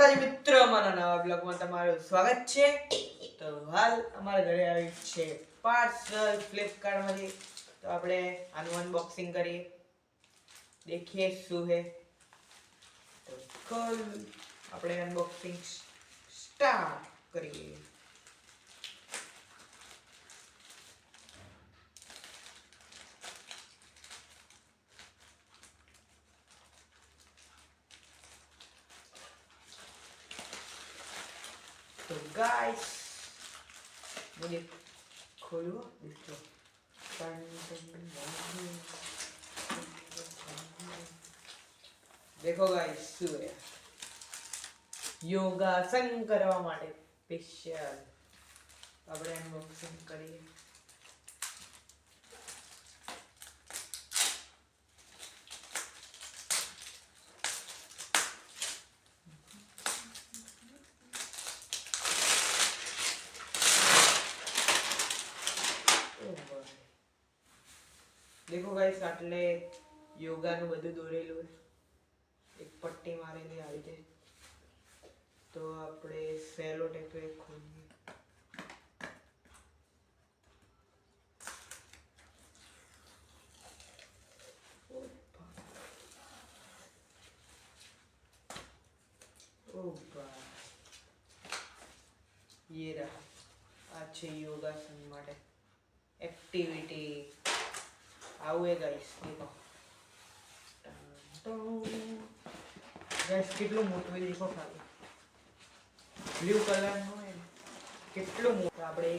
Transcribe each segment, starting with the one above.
માતાજી મિત્ર, અમારા નવા બ્લોગમાં તમારું સ્વાગત છે। તો હાલ અમારા ઘરે આવી છે પાર્સલ ફ્લિપકાર્ટમાંથી। તો આપણે આનું અનબોક્સિંગ કરીએ, देखिए શું है। તો કલ આપણે અનબોક્સિંગ સ્ટાર્ટ કરીએ। तो गाइस मुझे खोलो, देखो गाइस શું है, યોગાસન કરવા માટે સ્પેશિયલ આપણે અનબોક્સિંગ કરીએ। देखो गाइस આટલે યોગાનું બધું દોરેલું છે, એક પટ્ટી મારેલી આવી છે। તો આપણે સેલો ટેપ ખોલીએ। ओ भाई ये रहा, अच्छे योगासन માટે एक्टिविटी आवे गाइस। देखो गाइस કેટલું મોટું છે, देखो ખાલી બ્લુ કલર નો છે, કેટલું મોટું। આપણે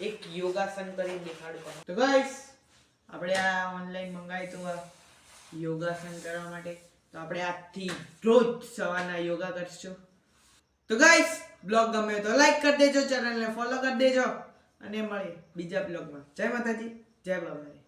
એક યોગાસન કરી દેખાડું। તો ગાइस આપણે આ ઓનલાઈન મંગાવ્યું તો આ યોગાસન કરવા માટે। તો આપણે આજથી રોજ સવારના યોગા કરશું। તો ગાइस બ્લોગ ગમે તો લાઈક કરી દેજો, ચેનલને ફોલો કરી દેજો અને મળીએ બીજા બ્લોગમાં। જય માતાજી, જય બાબાજી।